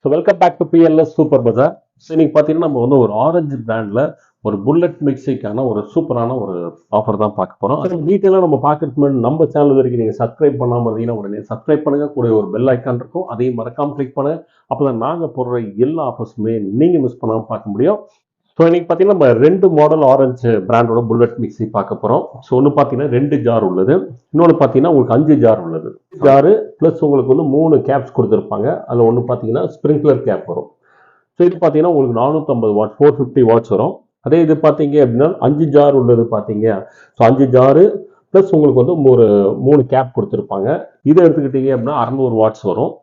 So welcome back to BLS super bazaar. So இன்னைக்கு பார்த்தீங்கன்னா நம்ம வந்து ஒரு ஆரஞ்சு பிராண்டில் ஒரு புல்லட் மிக்சிக்கான ஒரு சூப்பரான ஒரு ஆஃபர் தான் பார்க்க போகிறோம். அது டீட்டெயிலாக நம்ம பார்க்கறதுக்கு முன்னாடி நம்ம சேனல் வரைக்கும் நீங்கள் சப்ஸ்கிரைப் பண்ணாமல் இருந்தீங்கன்னா உடனே சப்ஸ்கிரைப் பண்ணுங்க. கூட ஒரு பெல் ஐக்கான் இருக்கும், அதையும் மறக்காமல் கிளிக் பண்ணுங்க. அப்போ தான் நாங்கள் போடுற எல்லா ஆஃபர்ஸுமே நீங்கள் மிஸ் பண்ணாமல் பார்க்க முடியும். ஸோ இன்னைக்கு பார்த்தீங்கன்னா நம்ம 2 மாடல் ஆரஞ்சு பிராண்டோட புல்லட் மிக்சி பார்க்க போகிறோம். ஸோ ஒன்று பார்த்தீங்கன்னா 2 ஜார் உள்ளது, இன்னொன்று பார்த்தீங்கன்னா உங்களுக்கு 5 ஜார் உள்ளது. ஜாரு ப்ளஸ் உங்களுக்கு வந்து 3 கேப்ஸ் கொடுத்துருப்பாங்க. அதில் ஒன்று பார்த்தீங்கன்னா ஸ்ப்ரிங்க்லர் கேப் வரும். ஸோ இது பார்த்தீங்கன்னா உங்களுக்கு 450 வாட் 450 வாட்ஸ் வரும். அதே இது பார்த்தீங்க அப்படின்னா 5 ஜார் உள்ளது பார்த்தீங்க. ஸோ 5 ஜாரு ப்ளஸ் உங்களுக்கு வந்து ஒரு 3 கேப் கொடுத்துருப்பாங்க. இதை எடுத்துக்கிட்டீங்க அப்படின்னா 600 வாட்ஸ் வரும்.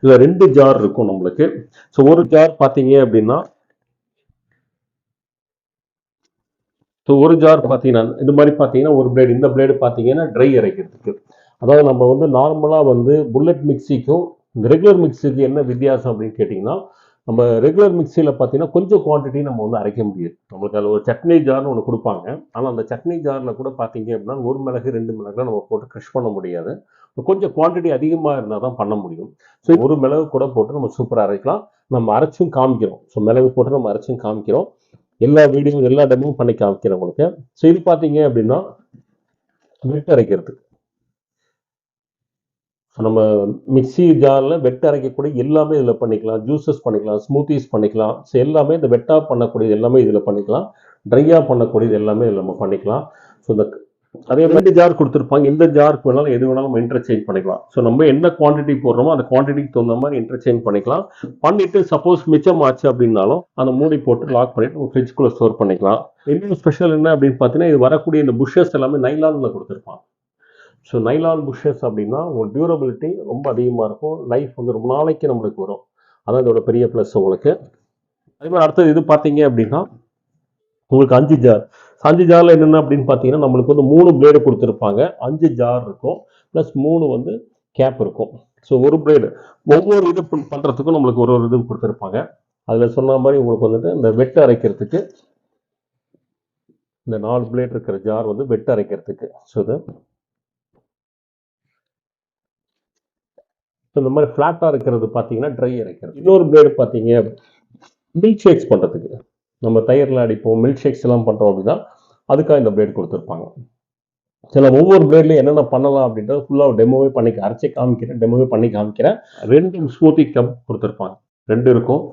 இதில் 2 ஜார் இருக்கும் நம்மளுக்கு. ஸோ ஒரு ஜார் பார்த்தீங்க அப்படின்னா ஒரு ஜார் பார்த்தீங்கன்னா இந்த மாதிரி பார்த்தீங்கன்னா ஒரு பிளேடு, இந்த பிளேடு பார்த்தீங்கன்னா ட்ரை அரைக்கிறதுக்கு. அதாவது நம்ம வந்து நார்மலாக வந்து புல்லட் மிக்சிக்கும் இந்த ரெகுலர் மிக்சிக்கு என்ன வித்தியாசம் அப்படின்னு கேட்டிங்கன்னா, நம்ம ரெகுலர் மிக்சியில் பார்த்தீங்கன்னா கொஞ்சம் குவான்டிட்டி நம்ம வந்து அரைக்க முடியாது. நம்மளுக்கு அதில் ஒரு சட்னி ஜார்னு ஒன்று கொடுப்பாங்க. ஆனால் அந்த சட்னி ஜாரில் கூட பார்த்தீங்க அப்படின்னா 1 மிளகு 2 மிளகுலாம் நம்ம போட்டு க்ரஷ் பண்ண முடியாது. கொஞ்சம் குவான்டிட்டி அதிகமாக இருந்தால் தான் பண்ண முடியும். ஸோ ஒரு மிளகு கூட போட்டு நம்ம சூப்பராக அரைக்கலாம். நம்ம அரைச்சும் காமிக்கிறோம். ஸோ மிளகு போட்டு நம்ம அரைச்சும் காமிக்கிறோம். எல்லா வீடியோ எல்லா டெமோவும் பண்ணி காமிக்கிறேன் உங்களுக்கு. ஸோ இது பார்த்தீங்க அப்படின்னா வெட் அரைக்கிறது. ஸோ நம்ம மிக்சி ஜாரில் வெட் அரைக்கக்கூடிய எல்லாமே இதில் பண்ணிக்கலாம். ஜூஸஸ் பண்ணிக்கலாம், ஸ்மூத்திஸ் பண்ணிக்கலாம். ஸோ எல்லாமே இந்த வெட்டாக பண்ணக்கூடியது எல்லாமே இதில் பண்ணிக்கலாம். ட்ரையாக பண்ணக்கூடியது எல்லாமே இதில் நம்ம பண்ணிக்கலாம். ஸோ இந்த அதே மாதிரி ஜார் கொடுத்துருப்பாங்க. இந்த ஜாருக்கு வேணாலும் எது வேணாலும் நம்ம இன்டர்சேஞ்ச் பண்ணிக்கலாம். ஸோ நம்ம என்ன குவான்டிட்டி போடுறோமோ அந்த குவான்டிட்டிக்கு தகுந்த மாதிரி இன்டர்சேஞ்ச் பண்ணிக்கலாம். பண்ணிட்டு சப்போஸ் மிச்சம் ஆச்சு அப்படின்னாலும் அந்த மூடி போட்டு லாக் பண்ணிட்டு ஃப்ரிட்ஜ்குள்ளே ஸ்டோர் பண்ணிக்கலாம். இன்னும் ஸ்பெஷல் என்ன அப்படின்னு பார்த்தீங்கன்னா, இது வரக்கூடிய இந்த புஷ்ஷஸ் எல்லாமே நைலானில் கொடுத்துருப்பாங்க. ஸோ நைலான் புஷ்ஷஸ் அப்படின்னா உங்களுக்கு டியூரபிலிட்டி ரொம்ப அதிகமாக இருக்கும். லைஃப் வந்து ரொம்ப நாளைக்கு நம்மளுக்கு வரும். அதான் இதோட பெரிய ப்ளஸ் உங்களுக்கு. அதே மாதிரி அடுத்தது இது பார்த்தீங்க அப்படின்னா உங்களுக்கு 5 ஜார். 5 ஜாரில் என்னென்ன அப்படின்னு பார்த்தீங்கன்னா நம்மளுக்கு வந்து 3 பிளேடு கொடுத்துருப்பாங்க. 5 ஜார் இருக்கும், ப்ளஸ் 3 வந்து கேப் இருக்கும். ஸோ ஒரு பிளேடு ஒவ்வொரு இது பண்ணுறதுக்கும் நம்மளுக்கு ஒரு இது கொடுத்துருப்பாங்க. அதில் சொன்ன மாதிரி உங்களுக்கு வந்துட்டு இந்த வெட்டு அரைக்கிறதுக்கு இந்த 4 பிளேட் இருக்கிற ஜார் வந்து வெட்டு அரைக்கிறதுக்கு. ஸோ இது இந்த மாதிரி ஃப்ளாட்டாக இருக்கிறது பார்த்தீங்கன்னா ட்ரை அரைக்கிறது. இன்னொரு பிளேடு பார்த்தீங்க மில்க் ஷேக்ஸ் பண்ணுறதுக்கு. நம்ம தயிரில் அடிப்போம், மில்க் ஷேக்ஸ் எல்லாம் பண்ணுறோம் அப்படின்னா அதுக்காக இந்த பிளேட் கொடுத்துருப்பாங்க. சில ஒவ்வொரு பிளேட்லையும் என்னென்ன பண்ணலாம் அப்படின்றது ஃபுல்லாக டெமோவே பண்ணி அரைச்சி காமிக்கிறேன், டெமோவே பண்ணி காமிக்கிறேன். 2 ஸ்மூத்தி கப் கொடுத்துருப்பாங்க, 2 இருக்கும்.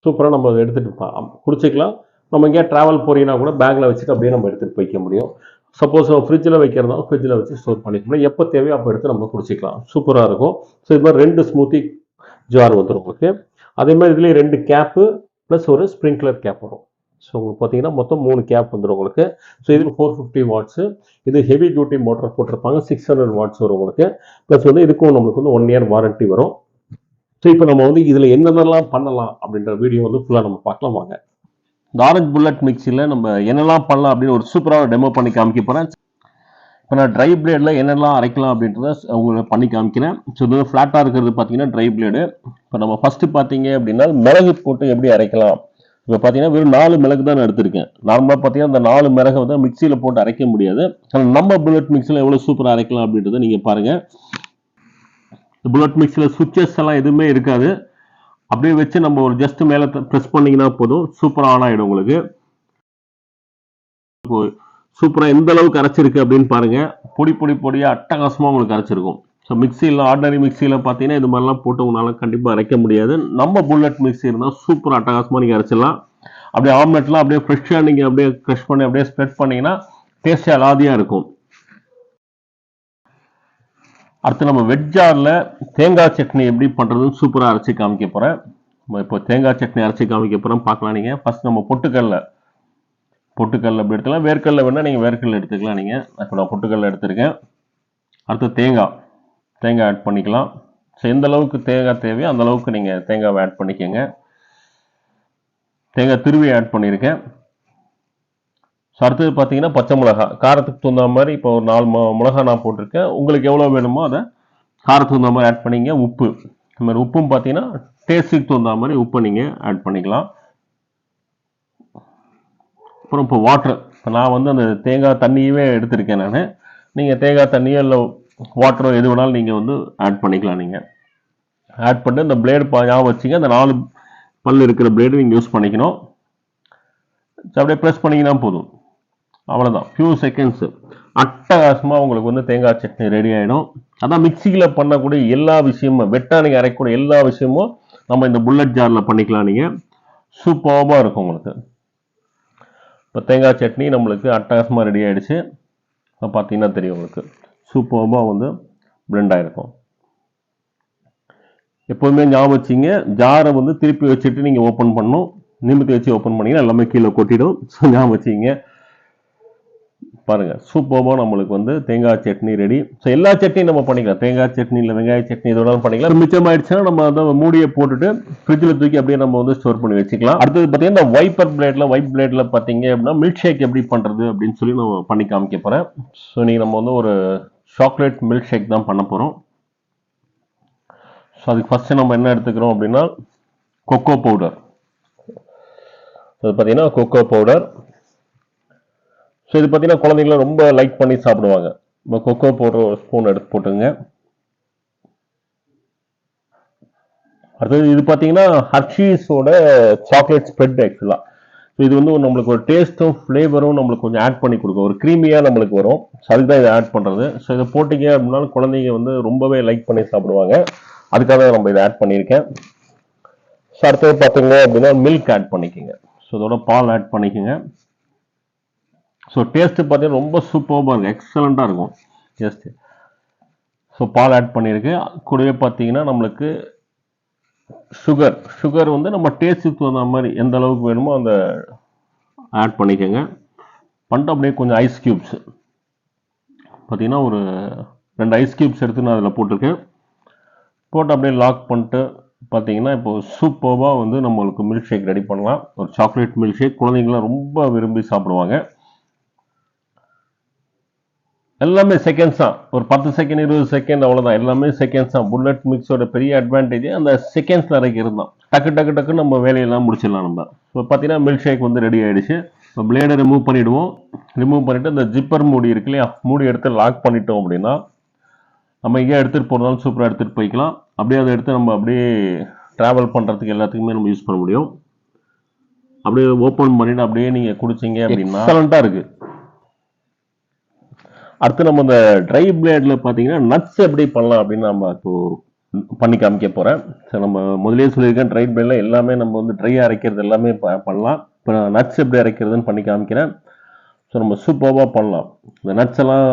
சூப்பராக நம்ம அதை எடுத்துகிட்டு குடிச்சிக்கலாம். நம்ம எங்கேயா ட்ராவல் போறீங்கன்னா கூட பேக்கில் வச்சுட்டு அப்படியே நம்ம எடுத்துகிட்டு போய்க்க முடியும். சப்போஸ் நம்ம ஃப்ரிட்ஜில் வைக்கிறதா ஃப்ரிட்ஜில் வச்சு ஸ்டோர் பண்ணிக்கலாம். எப்போ தேவையோ அப்போ எடுத்து நம்ம குடிச்சிக்கலாம். சூப்பராக இருக்கும். ஸோ இது மாதிரி 2 ஸ்மூத்தி ஜார் வந்துடும் உங்களுக்கு. அதே மாதிரி இதுலேயே 2 கேப்பு ப்ளஸ் ஒரு ஸ்ப்ரிங்க்லர் கேப் வரும். ஸோ உங்களுக்கு பார்த்தீங்கன்னா மொத்தம் 3 கேப் வந்துடும் உங்களுக்கு. ஸோ இதில் 450 வாட்ஸு. இது ஹெவி டியூட்டி மோட்டர் போட்டிருப்பாங்க, 600 வாட்ஸ் வரும் உங்களுக்கு. ப்ளஸ் வந்து இதுக்கும் நம்மளுக்கு வந்து 1 இயர் வாரண்ட்டி வரும். ஸோ இப்போ நம்ம வந்து இதில் என்னென்னலாம் பண்ணலாம் அப்படின்ற வீடியோ வந்து ஃபுல்லாக நம்ம பார்க்கலாம் வாங்க. இந்த ஆரஞ்ச் புல்லட் மிக்சியில் நம்ம என்னெல்லாம் பண்ணலாம் அப்படின்னு ஒரு சூப்பராக டெமோ பண்ணி காமிக்க போகிறேன். இப்போ நான் ட்ரை பிளேடில் என்னெல்லாம் அரைக்கலாம் அப்படின்றத உங்களுக்கு பண்ணி காமிக்கிறேன். ஸோ இது ஃப்ளாட்டாக இருக்கிறது பார்த்தீங்கன்னா ட்ரை பிளேடு. இப்போ நம்ம ஃபஸ்ட்டு பார்த்தீங்க அப்படின்னா மிளகு போட்டு எப்படி அரைக்கலாம். இப்போ பார்த்தீங்கன்னா வெறும் 4 மிளகு தான் நான் எடுத்திருக்கேன். நார்மலாக பார்த்தீங்கன்னா இந்த 4 மிளகை வந்து மிக்சியில் போட்டு அரைக்க முடியாது. ஆனால் நம்ம புல்லட் மிக்சியில் எவ்வளோ சூப்பராக அரைக்கலாம் அப்படின்றத நீங்கள் பாருங்கள். புல்லட் மிக்சியில் சுவிட்சஸ் எல்லாம் எதுவுமே இருக்காது. அப்படியே வச்சு நம்ம ஒரு ஜஸ்ட் மேலே ப்ரெஸ் பண்ணிங்கன்னா போதும், சூப்பராக ஆன் ஆகிடும் உங்களுக்கு. சூப்பராக எந்த அளவுக்கு அரைச்சிருக்கு அப்படின்னு பாருங்க. பொடி பொடி பொடியாக அட்டகாசமாக உங்களுக்கு அரைச்சிருக்கும். ஸோ மிக்சியில் ஆர்டினரி மிக்சியில் பார்த்தீங்கன்னா இது மாதிரிலாம் போட்டு உங்களால் கண்டிப்பாக அரைக்க முடியாது. நம்ம புல்லட் மிக்சி இருந்தால் சூப்பராக அட்டகாசமாக நீங்கள் அரைச்சிடலாம். அப்படியே ஆம்லெட்லாம் அப்படியே ஃப்ரெஷ்ஷாக நீங்கள் அப்படியே க்ரஷ் பண்ணி அப்படியே ஸ்ப்ரெட் பண்ணிங்கன்னா டேஸ்ட்டு அலாதியாக இருக்கும். அடுத்து நம்ம வெட் ஜாரில் தேங்காய் சட்னி எப்படி பண்ணுறதுன்னு சூப்பராக அரைச்சி காமிக்க போகிறேன். இப்போ தேங்காய் சட்னி அரைச்சி காமிக்க போகிறோம், பார்க்கலாம். நீங்கள் ஃபஸ்ட் நம்ம பொட்டுக்கல்ல அப்படி எடுத்துக்கலாம். வேர்க்கடலை வேணால் நீங்கள் வேர்க்கடலை எடுத்துக்கலாம். நீங்கள் இப்போ நான் பொட்டுக்கல்ல எடுத்துருக்கேன். அடுத்து தேங்காய் ஆட் பண்ணிக்கலாம். ஸோ எந்த அளவுக்கு தேங்காய் தேவையோ அந்த அளவுக்கு நீங்கள் தேங்காவை ஆட் பண்ணிக்கோங்க. தேங்காய் துருவி ஆட் பண்ணியிருக்கேன். ஸோ அடுத்தது பார்த்தீங்கன்னா பச்சை மிளகா, காரத்துக்கு தகுந்த மாதிரி இப்போ ஒரு 4 மிளகா நான் போட்டிருக்கேன். உங்களுக்கு எவ்வளோ வேணுமோ அதை காரத்துக்கு தகுந்த மாதிரி ஆட் பண்ணிங்க. உப்பு, இந்த மாதிரி உப்பும் பார்த்தீங்கன்னா டேஸ்ட்டுக்கு தகுந்த மாதிரி உப்பை நீங்கள் ஆட் பண்ணிக்கலாம். அப்புறம் இப்போ வாட்டர், இப்போ நான் வந்து அந்த தேங்காய் தண்ணியவே எடுத்திருக்கேன் நான். நீங்கள் தேங்காய் தண்ணியோ இல்லை வாட்டரோ எது வேணாலும் நீங்கள் வந்து ஆட் பண்ணிக்கலாம். நீங்கள் ஆட் பண்ணிட்டு இந்த பிளேடு ஞாபகம் வச்சுங்க, அந்த 4 பல் இருக்கிற பிளேடு நீங்கள் யூஸ் பண்ணிக்கணும். அப்படியே ப்ரெஸ் பண்ணிங்கன்னா போதும், அவ்வளோதான். ஃபியூ செகண்ட்ஸு அட்டகாசமாக உங்களுக்கு வந்து தேங்காய் சட்னி ரெடி ஆகிடும். அதான் மிக்சியில் பண்ணக்கூடிய எல்லா விஷயமும், வெட்டாக நீங்கள் அரைக்கக்கூடிய எல்லா விஷயமும் நம்ம இந்த புல்லட் ஜாரில் பண்ணிக்கலாம். நீங்கள் சூப்பராக இருக்கும் உங்களுக்கு. இப்போ தேங்காய் சட்னி நம்மளுக்கு அட்டகாசமாக ரெடி ஆகிடுச்சு. இப்போ பார்த்தீங்கன்னா தெரியும் உங்களுக்கு சூப்பராக வந்து பிளெண்ட் ஆகிருக்கும். எப்போதுமே ஞாபகம் வச்சிங்க, ஜாரை வந்து திருப்பி வச்சுட்டு நீங்கள் ஓப்பன் பண்ணணும். நிமித்தி வச்சு ஓப்பன் பண்ணிங்கன்னா எல்லாமே கீழே கொட்டிடும். ஸோ ஞாபகம் வச்சிங்க. பாருங்கள் சூப்பராக நம்மளுக்கு வந்து தேங்காய் சட்னி ரெடி. ஸோ எல்லா சட்னியும் நம்ம பண்ணிக்கலாம். தேங்காய் சட்னி இல்லை வெங்காய சட்னி இதோட பண்ணிக்கலாம். மிச்சம் ஆயிடுச்சுன்னா நம்ம அதை மூடியை போட்டுட்டு ஃப்ரிட்ஜில் தூக்கி அப்படியே நம்ம வந்து ஸ்டோர் பண்ணி வச்சுக்கலாம். அடுத்தது பார்த்தீங்கன்னா இந்த வைட் பிளேட்டில் பார்த்தீங்க அப்படின்னா மில்க் ஷேக் எப்படி பண்ணுறது அப்படின்னு சொல்லி நம்ம பண்ணி காமிக்க போகிறேன். ஸோ நீங்கள் நம்ம வந்து ஒரு சாக்லேட் மில்க் ஷேக் தான் பண்ண போகிறோம். ஸோ அதுக்கு ஃபஸ்ட்டு நம்ம என்ன எடுத்துக்கிறோம் அப்படின்னா கொக்கோ பவுடர். அது பார்த்தீங்கன்னா கொக்கோ பவுடர். ஸோ இது பார்த்தீங்கன்னா குழந்தைங்களும் ரொம்ப லைக் பண்ணி சாப்பிடுவாங்க. நம்ம கொக்கோ பவுடர் ஒரு ஸ்பூன் எடுத்து போட்டுங்க. அடுத்தது இது பார்த்தீங்கன்னா ஹர்ஷீஸோட சாக்லேட் ஸ்ப்ரெட். ஆக்சுவலாக இது வந்து நம்மளுக்கு ஒரு டேஸ்ட்டும் ஃப்ளேவரும் நம்மளுக்கு கொஞ்சம் ஆட் பண்ணி கொடுக்கும், ஒரு க்ரீமியாக நம்மளுக்கு வரும். ஸோ அதுக்கு தான் இதை ஆட் பண்ணுறது. ஸோ இதை போட்டிங்க அப்படின்னா குழந்தைங்க வந்து ரொம்பவே லைக் பண்ணி சாப்பிடுவாங்க. அதுக்காக நம்ம இதை ஆட் பண்ணியிருக்கேன். ஸோ அடுத்தது பார்த்தீங்க அப்படின்னா மில்க் ஆட் பண்ணிக்கோங்க. ஸோ இதோட பால் ஆட் பண்ணிக்கோங்க. ஸோ டேஸ்ட்டு பார்த்தீங்கன்னா ரொம்ப சூப்பராக இருக்கும், எக்ஸலண்ட்டாக இருக்கும் டேஸ்ட்டு. ஸோ பால் ஆட் பண்ணியிருக்கு. கூடவே பார்த்தீங்கன்னா நம்மளுக்கு சுகர் வந்து நம்ம டேஸ்ட்டுக்கு தகுந்த மாதிரி எந்த அளவுக்கு வேணுமோ அந்த ஆட் பண்ணிக்கோங்க. பண்ணிட்டு அப்படியே கொஞ்சம் ஐஸ் க்யூப்ஸ் பார்த்தீங்கன்னா ஒரு 2 ஐஸ் க்யூப்ஸ் எடுத்து நான் அதில் போட்டிருக்கேன். போட்டு அப்படியே லாக் பண்ணிட்டு பார்த்தீங்கன்னா இப்போ சூப்பராக வந்து நம்மளுக்கு மில்க் ஷேக் ரெடி பண்ணலாம். ஒரு சாக்லேட் மில்க் ஷேக் குழந்தைங்களாம் ரொம்ப விரும்பி சாப்பிடுவாங்க. எல்லாமே செகண்ட்ஸ் தான், ஒரு 10 செகண்ட் 20 செகண்ட் அவ்வளோதான். எல்லாமே செகண்ட்ஸ் தான். புல்லட் மிக்ஸோட பெரிய அட்வான்டேஜ் அந்த செகண்ட்ஸில் அரைக்கிறது தான். டக்கு நம்ம வேலையெல்லாம் முடிச்சிடலாம் நம்ம. இப்போ பார்த்தீங்கன்னா மில்க் ஷேக் வந்து ரெடி ஆகிடுச்சு. இப்போ பிளேடை ரிமூவ் பண்ணிவிடுவோம். ரிமூவ் பண்ணிவிட்டு இந்த ஜிப்பர் மூடி இருக்கு இல்லையா, மூடி எடுத்து லாக் பண்ணிட்டோம் அப்படின்னா நம்ம எங்கேயா எடுத்துகிட்டு போகிறதாலும் சூப்பராக எடுத்துகிட்டு போய்க்கலாம். அப்படியே அதை எடுத்து நம்ம அப்படியே ட்ராவல் பண்ணுறதுக்கு எல்லாத்துக்குமே நம்ம யூஸ் பண்ண முடியும். அப்படியே ஓப்பன் பண்ணிவிட்டு அப்படியே நீங்கள் குடிச்சிங்க அப்படின்னா எக்ஸலண்ட்டாக இருக்குது. அடுத்து நம்ம இந்த ட்ரை பிளேடில் பார்த்தீங்கன்னா நட்ஸ் எப்படி பண்ணலாம் அப்படின்னு நம்ம இப்போ பண்ணி காமிக்க போகிறேன். ஸோ நம்ம முதலே சொல்லியிருக்கேன், ட்ரை பிளேடில் எல்லாமே நம்ம வந்து ட்ரையாக அரைக்கிறது எல்லாமே பண்ணலாம். இப்போ நான் நட்ஸ் எப்படி அரைக்கிறதுன்னு பண்ணி காமிக்கிறேன். ஸோ நம்ம சூப்பராக பண்ணலாம். இந்த நட்ஸ் எல்லாம்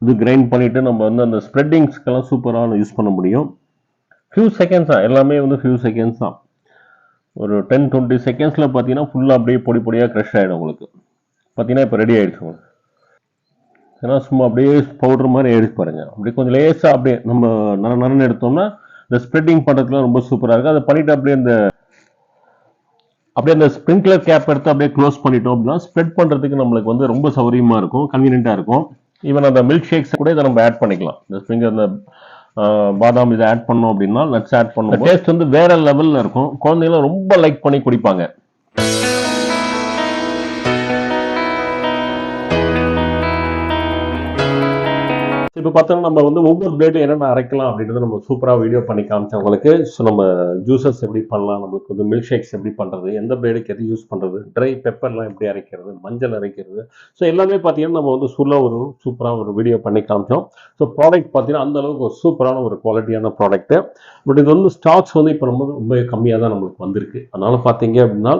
இது கிரைண்ட் பண்ணிவிட்டு நம்ம வந்து அந்த ஸ்ப்ரெட்டிங்ஸ்க்கெல்லாம் சூப்பராக யூஸ் பண்ண முடியும். ஃபியூ செகண்ட்ஸ் தான், எல்லாமே வந்து ஃபியூ செகண்ட்ஸ் தான். ஒரு 10-20 செகண்ட்ஸில் பார்த்தீங்கன்னா ஃபுல்லாக அப்படியே பொடியாக க்ரஷ் ஆகிடும் உங்களுக்கு. பார்த்தீங்கன்னா இப்போ ரெடி ஆகிடுச்சு உங்களுக்கு. ஏன்னா சும்மா அப்படியே பவுடர் மாதிரி எடுத்து பாருங்க. அப்படியே கொஞ்சம் லேசாக அப்படியே நம்ம நரன்னு எடுத்தோம்னா இந்த ஸ்ப்ரெட்டிங் பண்ணுறதுலாம் ரொம்ப சூப்பராக இருக்குது. அதை பண்ணிவிட்டு அப்படியே அந்த ஸ்ப்ரிங்க்லர் கேப் எடுத்து அப்படியே க்ளோஸ் பண்ணிட்டோம் அப்படின்னா ஸ்ப்ரெட் பண்ணுறதுக்கு நம்மளுக்கு வந்து ரொம்ப சௌகரியமாக இருக்கும், கன்வீனியண்ட்டாக இருக்கும். ஈவன் அந்த மில்க் ஷேக்ஸ் கூட இதை நம்ம ஆட் பண்ணிக்கலாம். இந்த ஸ்ப்ரிங்கர் அந்த பாதாம் இதை ஆட் பண்ணோம் அப்படின்னா, நட்ஸ் ஆட் பண்ணோம், டேஸ்ட் வந்து வேற லெவலில் இருக்கும். குழந்தைங்களும் ரொம்ப லைக் பண்ணி குடிப்பாங்க. இப்போ பார்த்தோன்னா நம்ம வந்து ஒவ்வொரு பிளேட்டும் என்னென்ன அரைக்கலாம் அப்படின்றத நம்ம சூப்பராக வீடியோ பண்ணி காமிச்சோம் உங்களுக்கு. ஸோ நம்ம ஜூஸஸ் எப்படி பண்ணலாம், நம்மளுக்கு வந்து மில்க் ஷேக்ஸ் எப்படி பண்ணுறது, எந்த பிளேடுக்கு எது யூஸ் பண்ணுறது, ட்ரை பெப்பர்லாம் எப்படி அரைக்கிறது, மஞ்சள் அரைக்கிறது, ஸோ எல்லாமே பார்த்தீங்கன்னா நம்ம வந்து சூப்பராக ஒரு வீடியோ பண்ணி காமிச்சோம். ஸோ ப்ராடக்ட் பார்த்தீங்கன்னா அந்தளவுக்கு ஒரு சூப்பரான ஒரு குவாலிட்டியான ப்ராடக்ட்டு. பட் இது வந்து ஸ்டாக்ஸ் வந்து இப்போ ரொம்ப கம்மியாக தான் நம்மளுக்கு வந்திருக்கு. அதனால் பார்த்தீங்க அப்படின்னா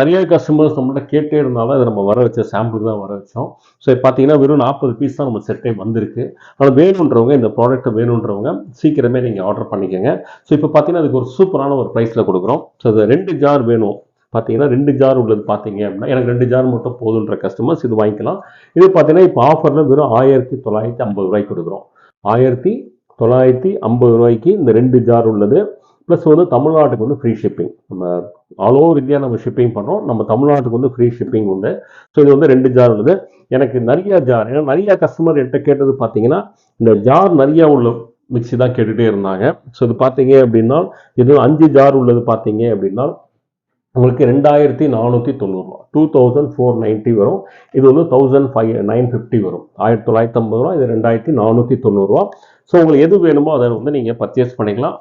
நிறைய கஸ்டமர்ஸ் நம்மள்ட்ட கேட்டே இருந்தாலும் அதை நம்ம வர வச்ச சாம்பிள் தான் வர வச்சோம். ஸோ பார்த்தீங்கன்னா வெறும் 40 பீஸ் தான் நம்ம செட்டே வந்திருக்கு. ஆனால் வேணுன்றவங்க, இந்த ப்ராடக்ட்டை வேணுன்றவங்க சீக்கிரமே நீங்கள் ஆர்டர் பண்ணிக்கோங்க. ஸோ இப்போ பார்த்தீங்கன்னா அதுக்கு ஒரு சூப்பரான ஒரு ப்ரைஸில் கொடுக்குறோம். ஸோ அது 2 ஜார் வேணும் பார்த்தீங்கன்னா 2 ஜார் உள்ளது பார்த்தீங்க அப்படின்னா எனக்கு 2 ஜார் மட்டும் போதுன்ற கஸ்டமர்ஸ் இது வாங்கிக்கலாம். இது பார்த்தீங்கன்னா இப்போ ஆஃபரில் வெறும் 1950 ரூபாய்க்கு கொடுக்குறோம். 1950 ரூபாய்க்கு இந்த 2 ஜார் உள்ளது. ப்ளஸ் வந்து தமிழ்நாட்டுக்கு வந்து ஃப்ரீ ஷிப்பிங். நம்ம ஆல் ஓவர் இந்தியா நம்ம ஷிப்பிங் பண்ணுறோம். நம்ம தமிழ்நாட்டுக்கு வந்து ஃப்ரீ ஷிப்பிங் உண்டு. ஸோ இது வந்து 2 ஜார் உள்ளது. எனக்கு நிறைய ஜார், ஏன்னா நிறைய கஸ்டமர் என்கிட்ட கேட்டது பார்த்தீங்கன்னா இந்த ஜார் நிறையா உள்ள மிக்சி தான் கேட்டுகிட்டே இருந்தாங்க. ஸோ இது பார்த்தீங்க அப்படின்னா இது 5 ஜார் உள்ளது பார்த்தீங்க அப்படின்னா உங்களுக்கு 2490 2490 வரும். இது வந்து 1500 வரும். 1950 ரூபா, இது 2490. ஸோ உங்களுக்கு எது வேணுமோ அதை வந்து நீங்கள் பர்ச்சேஸ் பண்ணிக்கலாம்.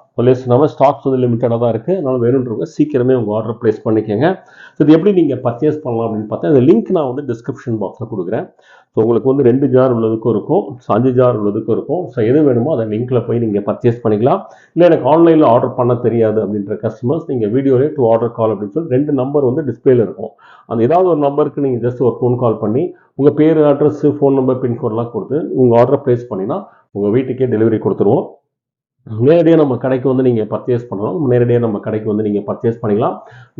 நம்ம ஸ்டாக்ஸ் வந்து லிமிட்டடாக தான் இருக்குது. அதனால வேணுன்றவங்க சீக்கிரமே உங்கள் ஆர்டர் ப்ளேஸ் பண்ணிக்கோங்க. ஸோ இது எப்படி நீங்கள் பர்ச்சேஸ் பண்ணலாம் அப்படின்னு பார்த்தா இந்த லிங்க் நான் வந்து டிஸ்கிரிப்ஷன் பாக்ஸில் கொடுக்குறேன். ஸோ உங்களுக்கு வந்து 2 ஜார் உள்ளதுக்கும் இருக்கும், 5 ஜார் உள்ளதுக்கும் இருக்கும். ஸோ எது வேணுமோ அதை லிங்க்கில் போய் நீங்கள் பர்ச்சேஸ் பண்ணிக்கலாம். இல்லை எனக்கு ஆன்லைனில் ஆர்டர் பண்ண தெரியாது அப்படின்ற கஸ்டமர்ஸ் நீங்கள் வீடியோலே டு ஆர்டர் கால் அப்படின்னு சொல்லி 2 நம்பர் வந்து டிஸ்பிளேல இருக்கும். அந்த ஏதாவது ஒரு நம்பருக்கு நீங்கள் ஜஸ்ட் ஒரு ஃபோன் கால் பண்ணி உங்கள் பேர், அட்ரஸ், ஃபோன் நம்பர், பின்கோட்லாம் கொடுத்து உங்கள் ஆர்டரை ப்ளேஸ் பண்ணினா உங்கள் வீட்டுக்கே டெலிவரி கொடுத்துருவோம். நேரடியாக நம்ம கடைக்கு வந்து நீங்கள் பர்ச்சேஸ் பண்ணலாம். நேரடியாக நம்ம கடைக்கு வந்து நீங்கள் பர்ச்சேஸ் பண்ணிக்கலாம்.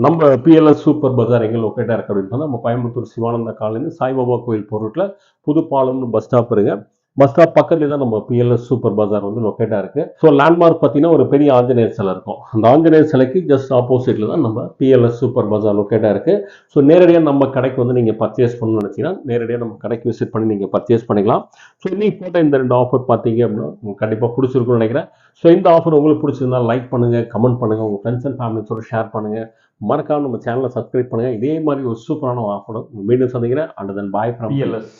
நம்ம பிஎல்எஸ் சூப்பர் பஜார் எங்கே லொக்கேட்டாக இருக்குது அப்படின்னு சொன்னால் நம்ம கோயம்புத்தூர் சிவானந்தா காலேருந்து சாய்பாபா கோயில் பொருட்டில் புதுப்பாலம்னு பஸ் ஸ்டாப் இருங்க. பஸ் ஸ்டாப் பக்கத்துலேயே தான் நம்ம பிஎல்எஸ் சூப்பர் பஜார் வந்து லொக்கேட்டாக இருக்குது. ஸோ லேண்ட்மார்க் பார்த்தீங்கன்னா ஒரு பெரிய ஆஞ்சநேயர் சிலை இருக்கும். அந்த ஆஞ்சநேயர் சிலைக்கு ஜஸ்ட் ஆப்போசிட்டில் தான் நம்ம பிஎல்எஸ் சூப்பர் பஜார் லொக்கேட்டாக இருக்குது. ஸோ நேரடியாக நம்ம கடைக்கு வந்து நீங்கள் பர்ச்சேஸ் பண்ணணும்னு நினச்சிங்கன்னா நேரடியாக நம்ம கடைக்கு விசிட் பண்ணி நீங்கள் பர்ச்சேஸ் பண்ணிக்கலாம். ஸோ இன்னைக்கு போட்ட இந்த 2 ஆஃபர் பார்த்தீங்க அப்படின்னா உங்களுக்கு கண்டிப்பாக பிடிச்சிருக்குன்னு நினைக்கிறேன். ஸோ இந்த ஆஃபர் உங்களுக்கு பிடிச்சிருந்தா லைக் பண்ணுங்கள், கமெண்ட் பண்ணுங்கள், உங்கள் ஃப்ரெண்ட்ஸ் அண்ட் ஃபேமிலிஸோட ஷேர் பண்ணுங்கள். மறக்காம நம்ம சேனலை சப்ஸ்கிரைப் பண்ணுங்கள். இதே மாதிரி ஒரு சூப்பரான ஆஃபர் மீண்டும் சந்திக்கிறேன். And then bye from BLS.